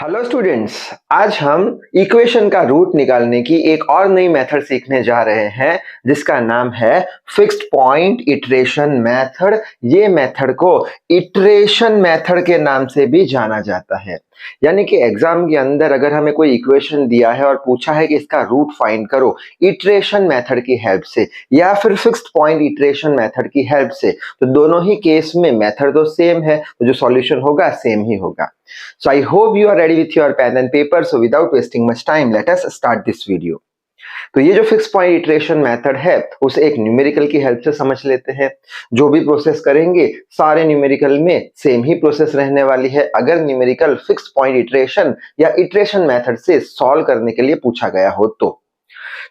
Hello students, आज हम equation का रूट निकालने की एक और नई मेथड सीखने जा रहे हैं जिसका नाम है फिक्स्ड पॉइंट इटरेशन मेथड। ये मेथड को इटरेशन मेथड के नाम से भी जाना जाता है। यानी कि एग्जाम के अंदर अगर हमें कोई इक्वेशन दिया है और पूछा है कि इसका रूट फाइंड करो इटरेशन मेथड की हेल्प से या फिर फिक्स्ड पॉइंट इटरेशन मेथड की हेल्प से, तो दोनों ही केस में मेथड तो सेम है, तो जो सॉल्यूशन होगा सेम ही होगा। So I hope you are ready with your pen and paper. So without wasting much time, let us start this video. तो ये जो फिक्स पॉइंट इटरेशन मेथड है उसे एक न्यूमेरिकल की हेल्प से समझ लेते हैं। जो भी प्रोसेस करेंगे सारे न्यूमेरिकल में सेम ही प्रोसेस रहने वाली है अगर न्यूमेरिकल फिक्स पॉइंट इटरेशन या इटरेशन मेथड से सॉल्व करने के लिए पूछा गया हो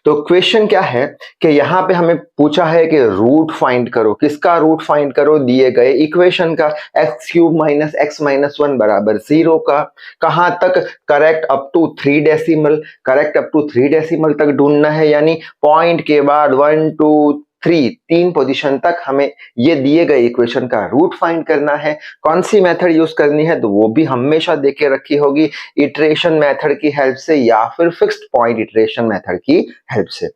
तो क्वेश्चन क्या है कि यहाँ पे हमें पूछा है कि रूट फाइंड करो। किसका रूट फाइंड करो? दिए गए इक्वेशन का x cube minus x minus 1 बराबर 0 का। कहाँ तक? Correct up to 3 decimal. Correct up to 3 decimal तक ढूंढना है, यानी पॉइंट के बाद 1 2 3 तीन पोजीशन तक हमें ये दिए गए इक्वेशन का रूट फाइंड करना है। कौन सी मेथड यूज करनी है? तो वो भी हमेशा देके रखी होगी, इटरेशन मेथड की हेल्प से या फिर फिक्स्ड पॉइंट इटरेशन मेथड की हेल्प से।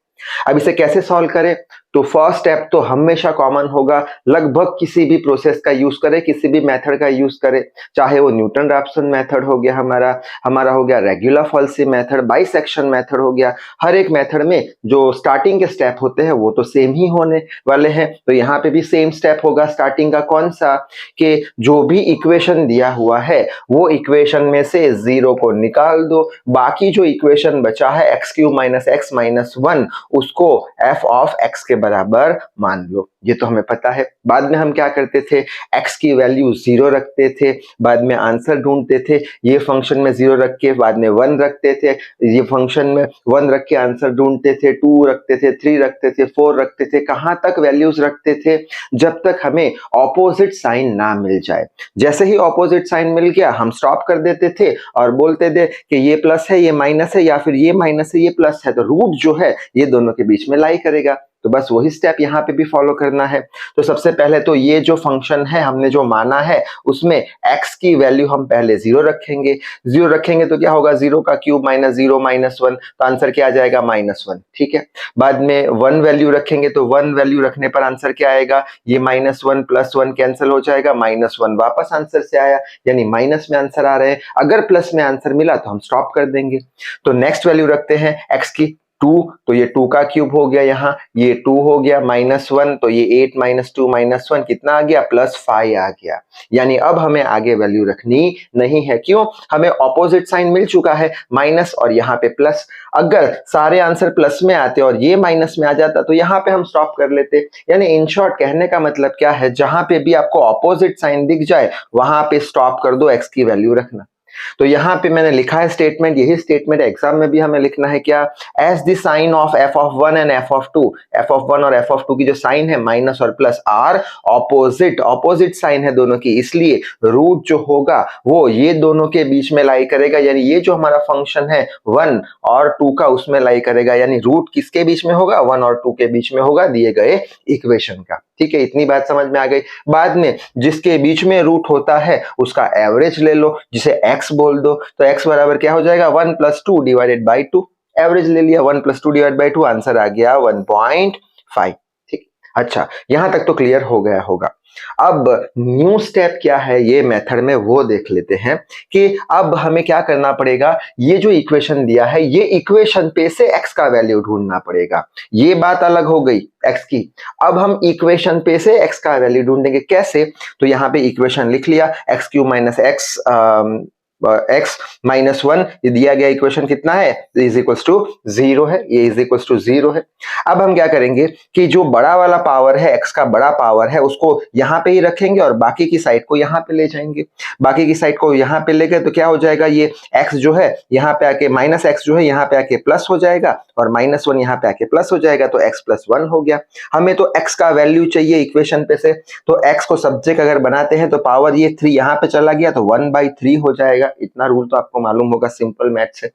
अब इसे कैसे सॉल्व करें? तो फर्स्ट स्टेप तो हमेशा कॉमन होगा, लगभग किसी भी प्रोसेस का यूज करें, किसी भी मेथड का यूज करें, चाहे वो न्यूटन रैप्सन मेथड हो गया, हमारा हो गया regular falsies method, bisection method हो गया। हर एक मेथड में जो स्टार्टिंग के स्टेप होते हैं वो तो सेम ही होने वाले हैं। तो यहाँ पे भी सेम स्टेप होगा स्टार्टिंग का। कौन सा? कि जो भी इक्वेशन दिया हुआ है वो इक्वेशन में से 0 को निकाल दो। बाकी जो इक्वेशन बचा है x cube minus x minus 1 उसको f ऑफ x के बराबर मान लो। ये तो हमें पता है। बाद में हम क्या करते थे? x की वैल्यू 0 रखते थे, बाद में आंसर ढूंढते थे। ये फंक्शन में 0 रख के बाद में 1 रखते थे, ये फंक्शन में 1 रख के आंसर ढूंढते थे, 2 रखते थे, 3 रखते थे, 4 रखते थे। कहां तक वैल्यूज रखते थे? जब तक हमें ऑपोजिट साइन ना मिल जाए। जैसे ही ऑपोजिट साइन मिल गया हम स्टॉप कर देते थे और बोलते थे कि ये प्लस है ये माइनस है, या फिर ये माइनस है ये प्लस है, तो रूट जो है ये दोनों के बीच में लाई करेगा। तो बस वही स्टेप यहाँ पे भी फॉलो करना है। तो सबसे पहले तो ये जो फंक्शन है हमने जो माना है उसमें x की वैल्यू हम पहले 0 रखेंगे। 0 रखेंगे तो क्या होगा? 0 का क्यूब माइनस 0 माइनस 1, तो आंसर क्या आ जाएगा? -1। ठीक है। बाद में 1 वैल्यू रखेंगे तो 1 वैल्यू रखने पर आंसर क्या आएगा? ये -1 प्लस 1 कैंसिल हो जाएगा, -1 वापस आंसर से आया, यानी माइनस में आंसर आ रहे हैं। अगर प्लस में आंसर मिला तो हम स्टॉप कर देंगे। तो नेक्स्ट वैल्यू रखते हैं x की 2, तो ये 2 का क्यूब हो गया, यहाँ ये 2 हो गया, -1 तो ये 8 माइनस 2 माइनस 1 कितना आ गया? +5 आ गया। यानी अब हमें आगे वैल्यू रखनी नहीं है। क्यों? हमें ऑपोजिट साइन मिल चुका है, माइनस और यहाँ पे प्लस। अगर सारे आंसर प्लस में आते और ये माइनस में आ जाता तो यहाँ पे हम स्टॉप कर लेते। यानी इन शॉर्ट कहने का मतलब क्या है? जहां पे भी आपको ऑपोजिट साइन दिख जाए वहां पे स्टॉप कर दो, एक्स की वैल्यू रखना। तो यहाँ पे मैंने लिखा है स्टेटमेंट, यही स्टेटमेंट एग्जाम में भी हमें लिखना है। क्या? As the sign of f of 1 and f of 2, f of 1 और f ऑफ 2 की जो साइन है माइनस और प्लस आर ऑपोजिट साइन है दोनों की, इसलिए रूट जो होगा वो ये दोनों के बीच में लाई करेगा। यानी ये जो हमारा फंक्शन है 1 और 2 का उसमें लाई करेगा। यानी रूट किसके बीच में होगा? 1 और 2 के बीच में होगा दिए गए इक्वेशन का। ठीक है, इतनी बात समझ में आ गई। बाद में जिसके बीच में रूट होता है उसका एवरेज ले लो, जिसे x बोल दो। तो x बराबर क्या हो जाएगा? 1 + 2 डिवाइडेड बाई 2। एवरेज ले लिया, 1 + 2 डिवाइडेड बाई 2, आंसर आ गया 1.5। ठीक। अच्छा, यहां तक तो क्लियर हो गया होगा। अब न्यू स्टेप क्या है ये मेथड में वो देख लेते हैं कि अब हमें क्या करना पड़ेगा। ये जो इक्वेशन दिया है ये इक्वेशन पे से x का वैल्यू ढूंढना पड़ेगा। ये बात अलग हो गई x की। अब हम इक्वेशन पे से x का वैल्यू ढूंढेंगे। कैसे? तो यहाँ पे इक्वेशन लिख लिया, x cube minus x minus 1, ये दिया गया इक्वेशन कितना है? इज इक्वल्स टू 0 है, ये इज इक्वल्स टू 0 है। अब हम क्या करेंगे कि जो बड़ा वाला पावर है, x का बड़ा पावर है, उसको यहाँ पे ही रखेंगे और बाकी की साइड को यहाँ पे ले जाएंगे। बाकी की साइड को यहाँ पे ले गए तो क्या हो जाएगा? ये x जो है यहाँ पे आके माइनस x जो है यहाँ पे आके प्लस हो जाएगा और -1 यहाँ पे आके प्लस हो जाएगा, तो x + 1 हो गया। हमें तो x का वैल्यू चाहिए इक्वेशन पे से, तो x को सब्जेक्ट अगर बनाते हैं तो पावर ये 3 यहाँ पे चला गया तो 1/3 हो जाएगा। इतना रूल तो आपको मालूम होगा सिंपल मैथ से।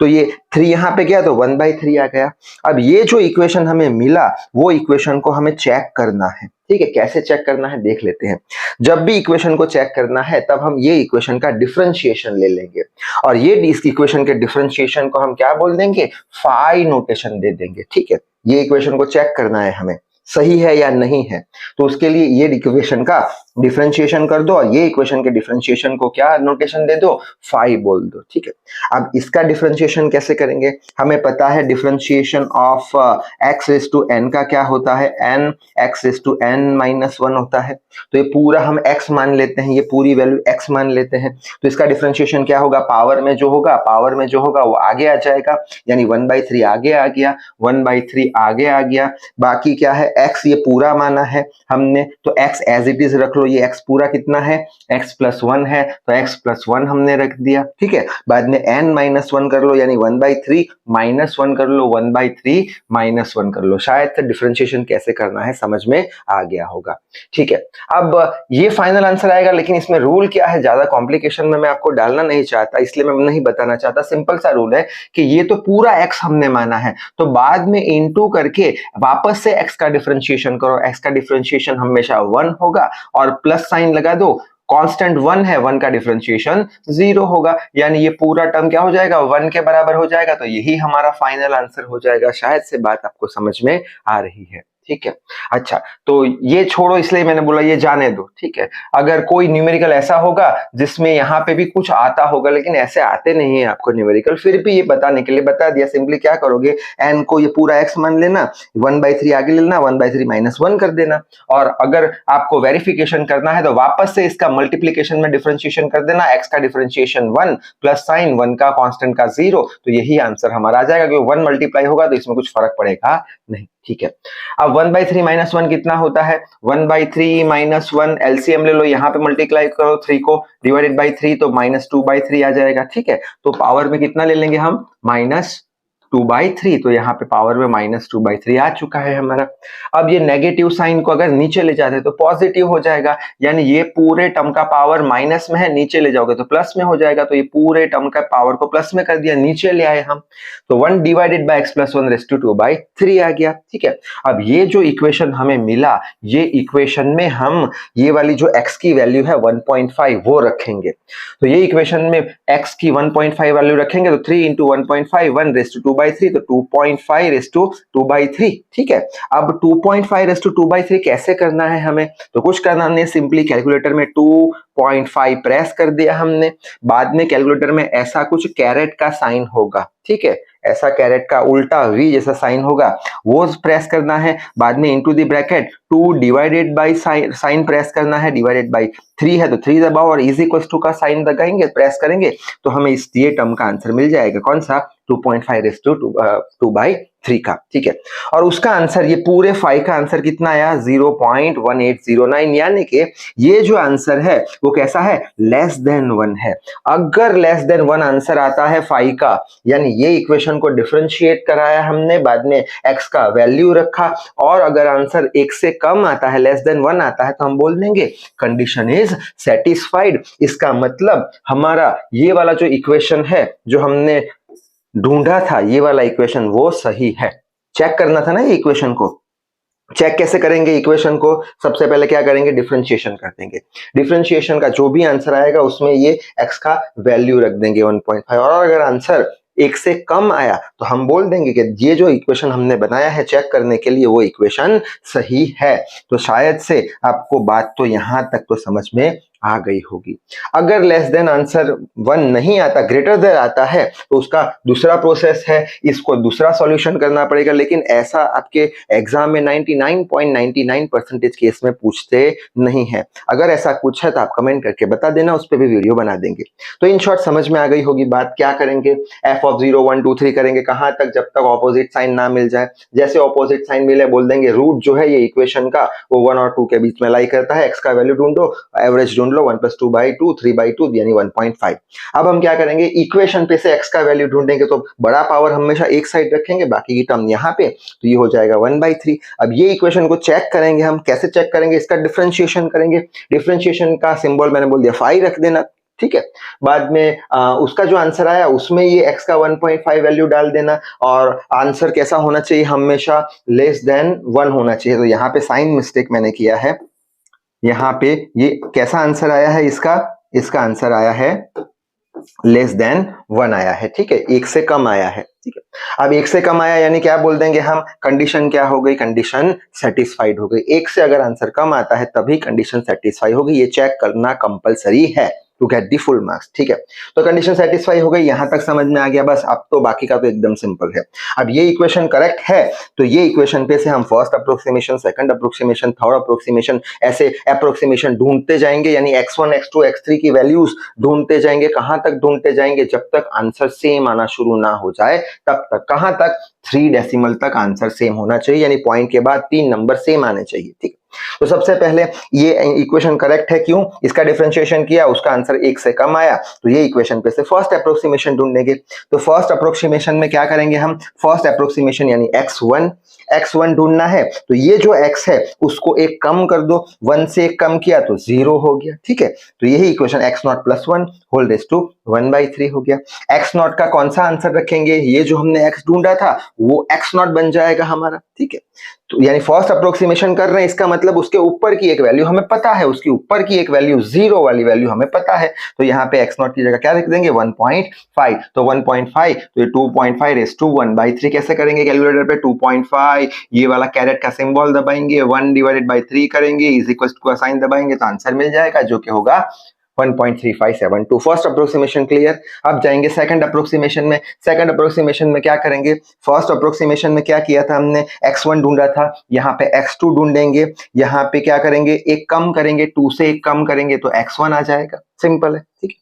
तो ये 3 यहाँ पे गया तो 1/3 आ गया। अब ये जो इक्वेशन हमें मिला वो इक्वेशन को हमें चेक करना है। ठीक है, कैसे चेक करना है देख लेते हैं। जब भी इक्वेशन को चेक करना है तब हम ये इक्वेशन का डिफरेंशिएशन ले लेंगे और ये इस इक्वेशन के डिफरेंशिएशन को हम क्या बोल देंगे, फाई नोटेशन दे देंगे। ठीक है, ये इक्वेशन को चेक करना है हमें सही है या नहीं है, तो उसके लिए ये इक्वेशन का डिफरेंशिएशन कर दो और ये इक्वेशन के डिफरेंशिएशन को क्या नोटेशन दे दो, फाई बोल दो। ठीक है, अब इसका डिफरेंशिएशन कैसे करेंगे, हमें पता है differentiation of x raise to n का क्या होता है, n x raise to n minus 1 होता है। तो ये पूरा हम x मान लेते हैं, ये पूरी वैल्यू x मान लेते हैं। तो इसका डिफरेंशिएशन क्या होगा, पावर में जो होगा वो आगे आ जाएगा, यानी 1/3 आगे आ गया, 1/3 आगे आ गया। बाकी क्या है, x ये पूरा माना है हमने, तो x एज इट इज रख लो। ये x पूरा कितना है, x प्लस 1 है, तो x प्लस 1 हमने रख दिया। ठीक है, बाद में n माइनस 1 कर लो, यानी 1/3 माइनस 1 कर लो, 1/3 माइनस 1 कर लो। शायद से डिफरेंशिएशन कैसे करना है समझ में आ गया होगा। ठीक है, अब ये फाइनल आंसर आएगा, लेकिन इसमें रूल क्या है, ज्यादा कॉम्प्लिकेशन में मैं आपको डालना नहीं चाहता, इसलिए मैं नहीं बताना चाहता। सिंपल सा रूल है कि ये तो पूरा x हमने माना है, तो बाद में इनटू करके वापस से x का डिफरेंशिएशन करो। x का डिफरेंशिएशन हमेशा 1 होगा और प्लस साइन लगा दो, कांस्टेंट 1 है, 1 का डिफरेंशिएशन 0 होगा, यानी ये पूरा टर्म क्या हो जाएगा, 1 के बराबर हो जाएगा। तो यही हमारा फाइनल आंसर हो जाएगा। शायद से बात आपको समझ में आ रही है। ठीक है, अच्छा तो ये छोड़ो, इसलिए मैंने बोला ये जाने दो। ठीक है, अगर कोई न्यूमेरिकल ऐसा होगा जिसमें यहाँ पे भी कुछ आता होगा, लेकिन ऐसे आते नहीं है आपको न्यूमेरिकल, फिर भी ये बताने के लिए बता दिया। सिंपली क्या करोगे, n को ये पूरा x मान लेना, 1/3 आगे लेना, 1/3 माइनस 1 कर देना, और अगर आपको वेरिफिकेशन करना है तो वापस से इसका मल्टीप्लीकेशन में डिफरेंशिएशन कर देना। x का डिफरेंशिएशन 1 प्लस साइन 1 का कांस्टेंट का 0, तो यही आंसर हमारा आ जाएगा, क्योंकि 1 मल्टीप्लाई होगा तो इसमें कुछ फर्क पड़ेगा नहीं। ठीक है, अब 1/3 माइनस 1 कितना होता है, 1/3 माइनस 1 एलसीएम ले लो, यहाँ पे मल्टीप्लाई करो 3 को, डिवाइडेड बाई 3 तो -2/3 आ जाएगा। ठीक है, तो पावर में कितना ले लेंगे हम, -2/3, तो यहाँ पे पावर में -2/3 आ चुका है हमारा। अब ये नेगेटिव साइन को अगर नीचे ले जाते तो पॉजिटिव हो जाएगा, यानी ये पूरे टर्म का पावर माइनस में है, नीचे ले जाओगे तो प्लस में हो जाएगा। तो ये पूरे टर्म का पावर को प्लस में कर दिया, नीचे ले आए हम, तो 1 divided by x plus 1 raise to 2/3 आ गया। ठीक है, अब ये जो इक्वेशन हमें मिला, ये इक्वेशन में हम ये वाली जो x की वैल्यू है 1.5 वो रखेंगे। तो ये इक्वेशन में x की 1.5 वैल्यू रखेंगे तो 3 इंटू 1.5 1 रेज़ टू 2/3, तो 2.5 रेज़ टू 2/3। ठीक है, अब 2.5 रेज़ टू 2/3 कैसे करना है हमें, तो कुछ करना नहीं, सिंपली कैलकुलेटर में 2.5 प्रेस कर दिया हमने, बाद में कैलकुलेटर में ऐसा कुछ कैरेट का साइन होगा। ठीक है, ऐसा कैरेट का उल्टा v जैसा साइन होगा, वो प्रेस करना है, बाद में into the bracket 2 divided by sine press करना है, डिवाइडेड बाय 3 है तो 3 दबाओ और इज इक्वल टू का साइन लगाएंगे, प्रेस करेंगे तो हमें इस ये टर्म का आंसर मिल जाएगा। कौन सा, 2.5 रेज़ टू 2/3 का। ठीक है, और उसका आंसर, ये पूरे 5 का आंसर कितना आया, 0.1809, यानी कि ये जो आंसर है वो कैसा है, लेस देन 1 है। अगर लेस देन 1 आंसर आता है 5 का, यानी ये इक्वेशन को डिफरेंशिएट कराया हमने, बाद में x का वैल्यू रखा, और अगर आंसर 1 से कम आता है, लेस देन 1 आता है, तो हम बोल देंगे कंडीशन इज सेटिस्फाइड। इसका मतलब हमारा ये वाला जो इक्वेशन है, जो हमने ढूंढा था, ये वाला इक्वेशन वो सही है। चेक करना था ना ये इक्वेशन को, चेक कैसे करेंगे इक्वेशन को, सबसे पहले क्या करेंगे, डिफरेंशिएशन कर देंगे। डिफरेंशिएशन का जो भी आंसर आएगा उसमें ये x का वैल्यू रख देंगे 1.5, और अगर आंसर 1 से कम आया तो हम बोल देंगे कि ये जो इक्वेशन हमने बनाया है चेक करने के लिए वो इक्वेशन सही है। तो शायद से आपको बात तो यहां तक तो समझ में आ गई होगी। अगर लेस देन आंसर 1 नहीं आता, ग्रेटर देन आता है, तो उसका दूसरा प्रोसेस है, इसको दूसरा सॉल्यूशन करना पड़ेगा, लेकिन ऐसा आपके एग्जाम में 99.99% केस में पूछते नहीं है। अगर ऐसा कुछ है तो आप कमेंट करके बता देना, उस पर भी वीडियो बना देंगे। तो इन शॉर्ट समझ में आ गई होगी बात। क्या करेंगे, f ऑफ 0 1 2 3 करेंगे, कहां तक, जब तक ऑपोजिट साइन ना मिल जाए। जैसे ऑपोजिट साइन मिले बोल देंगे रूट जो है ये इक्वेशन का वो 1 और 2 के बीच में लाई करता है, x का वैल्यू ढूंढो, एवरेज ढूंढ लो, 1 + 2/2 3/2 यानी 1.5। अब हम क्या करेंगे, इक्वेशन पे से x का वैल्यू ढूंढेंगे, तो बड़ा पावर हमेशा एक साइड रखेंगे, बाकी की टर्म यहाँ पे, तो ये हो जाएगा 1/3। अब ये इक्वेशन को चेक करेंगे हम, कैसे चेक करेंगे, इसका डिफरेंशिएशन करेंगे। डिफरेंशिएशन का सिंबल मैंने बोल दिया फाई रख देना। ठीक है। बाद में उसका जो आंसर आया उसमें ये x का 1.5 वैल्यू डाल देना और आंसर कैसा होना चाहिए, हमेशा लेस देन 1 होना चाहिए। तो यहाँ पे साइन मिस्टेक मैंने किया है, यहाँ पे ये कैसा आंसर आया है इसका आंसर आया है लेस देन 1 आया है, ठीक है, 1 से कम आया है, ठीक है। अब 1 से कम आया यानी क्या बोल देंगे हम, कंडीशन क्या हो गई, कंडीशन सेटिस्फाइड हो गई। 1 से अगर आंसर कम आता है तभी कंडीशन सेटिस्फाई होगी, ये चेक करना कंपलसरी है to get the full marks, ठीक है। तो कंडीशन सेटिस्फाई हो गई, यहां तक समझ में आ गया, बस अब तो बाकी का तो एकदम सिंपल है। अब ये इक्वेशन करेक्ट है तो ये इक्वेशन पे से हम first approximation, second approximation, third approximation, ऐसे अप्रोक्सीमेशन ढूंढते जाएंगे, यानी x1 x2 x3 की वैल्यूज ढूंढते जाएंगे। कहां तक ढूंढते जाएंगे, जब तक आंसर सेम आना शुरू ना हो जाए तब तक। कहां तक, 3 डेसिमल तक आंसर सेम होना चाहिए, यानी पॉइंट के बाद 3 नंबर सेम आने चाहिए, ठीक। तो सबसे पहले ये इक्वेशन करेक्ट है, क्यों, इसका डिफरेंशिएशन किया, उसका आंसर 1 से कम आया, तो ये इक्वेशन पे से फर्स्ट अप्रोक्सीमेशन ढूंढेंगे। तो फर्स्ट अप्रोक्सीमेशन में क्या करेंगे हम, फर्स्ट अप्रोक्सीमेशन यानी x1 ढूंढना है, तो ये जो x है उसको एक कम कर दो, 1 से एक कम किया तो 0 हो गया, ठीक है। तो यही equation x0 + 1 whole rays to 1/3 हो गया। x0 का कौन सा आंसर रखेंगे, ये जो हमने x ढूंढा था वो x0 बन जाएगा हमारा, ठीक है। तो यानी फर्स्ट अप्रोक्सीमेशन कर रहे हैं, इसका मतलब उसके ऊपर की एक वैल्यू हमें पता है, उसकी ऊपर की एक वैल्यू 0 वाली वैल्यू हमें पता है, तो यहाँ पे x0 की जगह क्या लिख देंगे, 1.5। तो 1.5 तो ये 2.5 रेज़ टू 1/3 कैसे करेंगे कैलकुलेटर पे, 2.5 ये वाला कैरेट का सिंबल दबाएंगे, 1/3 करेंगे इज इक्वल टू का साइन दबाएंगे तो आंसर मिल जाएगा जो कि होगा 1.3572। First approximation clear. अब जाएंगे सेकंड अप्रोक्सीमेशन में। सेकंड अप्रोक्सीमेशन में क्या करेंगे, फर्स्ट अप्रोक्सीमेशन में क्या किया था हमने, x1 ढूंढा था, यहाँ पे x2 ढूंढेंगे, यहाँ पे क्या करेंगे, एक कम करेंगे, 2 से एक कम करेंगे तो x1 आ जाएगा, सिंपल है, ठीक है।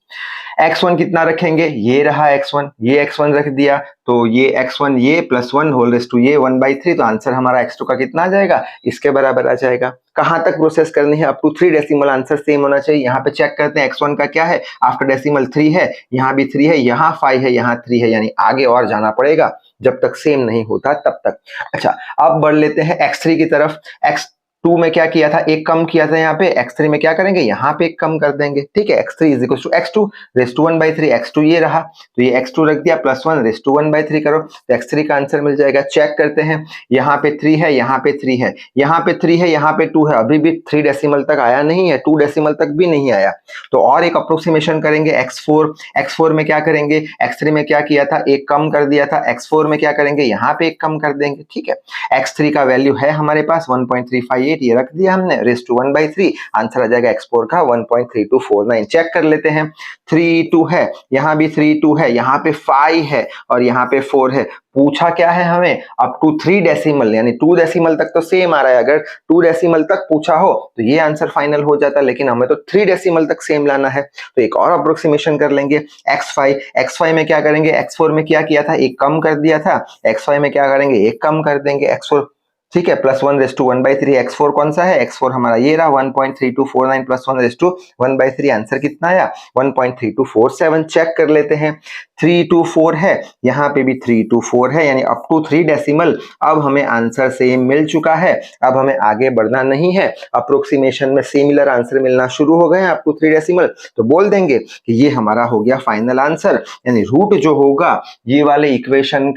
x1 कितना रखेंगे, ये रहा x1, ये x1 रख दिया, तो ये x1 ये +1 होल रेज़ टू ये 1/3, तो आंसर हमारा x2 का कितना आ जाएगा, इसके बराबर आ जाएगा। कहां तक प्रोसेस करनी है, up to 3 decimal answer same होना चाहिए। यहाँ पे चेक करते हैं x1 का क्या है, आफ्टर डेसिमल 3 है, यहाँ भी 3 है, यहाँ 5 है, यहाँ 3 है, यानी आगे और जाना पड़ेगा जब तक सेम नहीं होता तब तक। अच्छा, अब बढ़ लेते हैं x3 की तरफ। x2 में क्या किया था, एक कम किया था, यहाँ पे x3 में क्या करेंगे, यहाँ पे एक कम कर देंगे, ठीक है। x3 is equal to x2 raise to 1/3, x2 ये रहा, तो ये x2 रख दिया, +1 रेज़ टू 1/3 करो तो x3 का आंसर मिल जाएगा। चेक करते हैं, यहाँ पे 3 है, यहाँ पे 3 है, यहाँ पे 3 है, यहाँ पे 2 है, अभी भी 3 डेसिमल तक आया नहीं है, 2 डेसिमल तक भी नहीं आया, तो और एक अप्रोक्सीमेशन करेंगे x4 में क्या करेंगे, x3 में क्या किया था, एक कम कर दिया था, x4 में क्या करेंगे, यहाँ पे एक कम कर देंगे, ठीक है। x3 का वैल्यू है हमारे पास 1.358, ये रख दिया हमने, रेज़ टू 1/3, आंसर आ जाएगा x4 का 1.3249। चेक कर लेते हैं, 3 2 है, यहाँ भी 3 2 है, यहाँ पे 5 है और यहाँ पे 4 है। पूछा क्या है हमें, अप टू 3 डेसिमल, यानी 2 डेसिमल तक तो सेम आ रहा है, अगर 2 डेसिमल तक पूछा हो तो ये आंसर फाइनल हो जाता, लेकिन हमें तो 3 डेसिमल तक सेम लाना है, तो एक और अप्रोक्सीमेशन कर लेंगे। x5 में क्या करेंगे, x4 में क्या किया था, एक कम कर दिया था, x5 में क्या करेंगे, एक कम कर देंगे, x4, ठीक है, +1 रेज़ टू 1/3, x4 कौन सा है, x4 हमारा ये रहा, 1.3249 +1 रेज़ टू 1/3, आंसर कितना आया, 1.3247। चेक कर लेते हैं, 3 2 4 है, यहाँ पे भी 3 2 4 है, यानी अप टू 3 डेसिमल। अब हमें आंसर सेम मिल चुका है, अब हमें आगे बढ़ना नहीं है, अप्रोक्सीमेशन में सिमिलर आंसर मिलना शुरू हो गए हैं अप टू 3 डेसिमल, तो बोल देंगे कि ये हमारा हो गया फाइनल आंसर, यानी रूट जो होगा ये वाले इक्वेशन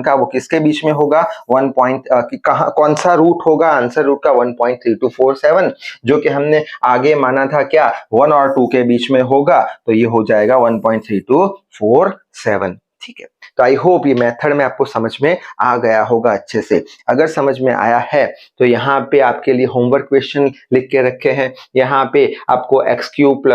का वो किसके बीच में होगा, 1 कि कहां कौन सा रूट होगा, आंसर रूट का 1.3247, जो कि हमने आगे माना था क्या 1 और 2 के बीच में होगा, तो ये हो जाएगा 1.3247, ठीक है। तो आई होप ये मेथड में आपको समझ में आ गया होगा अच्छे से। अगर समझ में आया है तो यहाँ पे आपके लिए होमवर्क क्वेश्चन लिख के रखे हैं, यहाँ पे आपको x³ +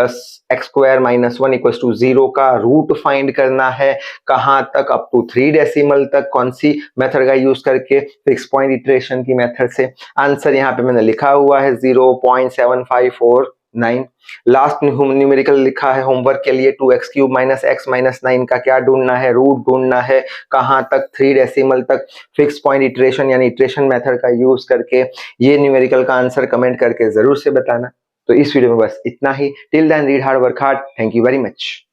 x² - 1 = 0 का रूट फाइंड करना है, कहाँ तक, अप टू 3 डेसिमल तक, कौन सी मेथड का यूज करके, फिक्स पॉइंट इटरेशन की मेथड से। आंसर यहाँ पे मैंने लिखा हुआ है 0.7549। लास्ट न्यूमेरिकल लिखा है होमवर्क के लिए, 2x³ - x - 9 का क्या ढूंढना है, रूट ढूंढना है, कहां तक, 3 डेसिमल तक, फिक्स पॉइंट इटरेशन यानी इटरेशन मेथड का यूज करके। ये न्यूमेरिकल का आंसर कमेंट करके जरूर से बताना। तो इस वीडियो में बस इतना ही। Till then read hard, work hard. Thank you very much.